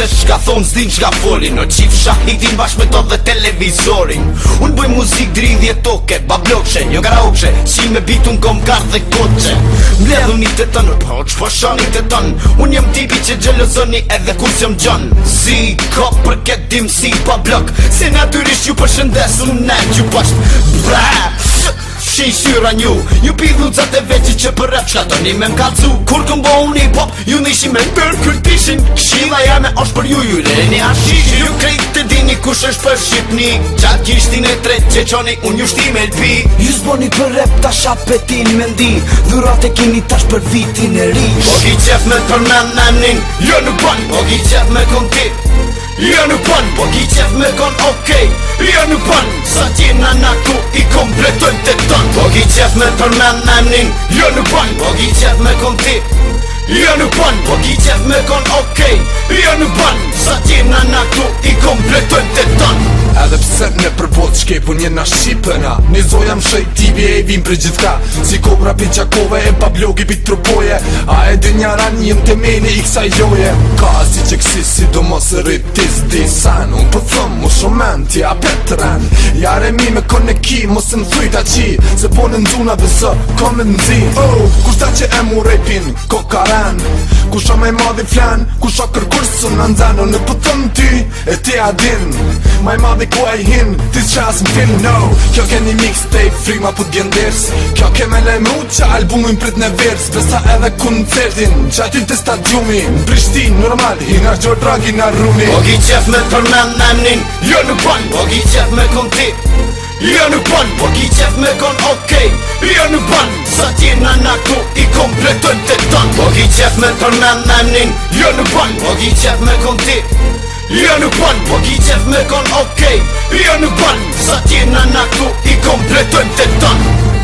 çka thon s'din çka folin. O qif shahitin bashkë me to dhe televizorin. Unë bëj muzik dridhje toke, bablokche, jo karaoke. Si me bitun kom kart dhe koqe. Mbledhun i të tënë, po ç'po shani të tënë. Unë jam tipi që gjelozoni edhe kur s'jam gjën. Si ka për këtë dim si pa blok. Se natyrisht ju përshëndes, unë ne që pasht bra. Shin syra nju, ju pidhu catë e veqi që për rap qka toni me m'kalcu. Kur këm bo unë i pop, ju nishi me tërë kërtishin. Kshila jame është për ju reni ashishin. Ju krejt të dini kush është për Shqipni. Qatë kishtin e tret që qoni unë ju shtim e lpi. Ju zboni për rap ta shapetin me ndi. Dhurat e kini tash për vitin e rish. Po ki qef me përmen nanin, jo nuk ban. Po ki qef me konti, jo nuk ban. Po ki qef me kon okej, jo nuk ban. Sa tjena na ku i kompletojnë të ton. Po ki qef me përmen nanin, jo nuk ban. Po ki qef me konti, jo nuk ban. Po ki qef me kon okej, jo nuk ban. Sa tjena na ku i kompletojnë të ton. Edhe pse në përbot shkepun jena Shqipëna. Një zoja më shëjtivi e vim për gjithka. Si kobra për Gjakove e pa blogi për trupoje. A e dë njara njëm të meni i kësaj loje. Ka si që kësi si do mos rritis disan. Unë po thëm mu shumen tja petren. Jare mi me kone ki mos më thujta qi. Se po në nduna dhe së kom në nzi. Kushta që e mu repin kokaren. Kusha me madhi flan, kusha kërkursë në ndzano në po thëm ty. E ti adin, maj madhi ku e hin, ti s'qas m'fil, no. Kjo ke një mixtape, frima pu t'bjenders. Kjo ke me le mu qa albumin prit në vers. Besa edhe koncertin, qa aty të stadiumi. Në Prishtin, normal, hina Gjor Dragi na rruni. Po ki qef me përmen nanin, jo nuk ban. Po ki qef me konti, jo nuk ban. Po ki qef me kon okej, jo nuk ban. Sa tjena na ku i kompletojnë të ton. Po ki qef me përmen nanin, jo nuk ban. Po ki qef me konti, jo nuk ban. Po ki qef me kon okej, jo nuk ban. Sa tjena na ku i kompletojnë të ton.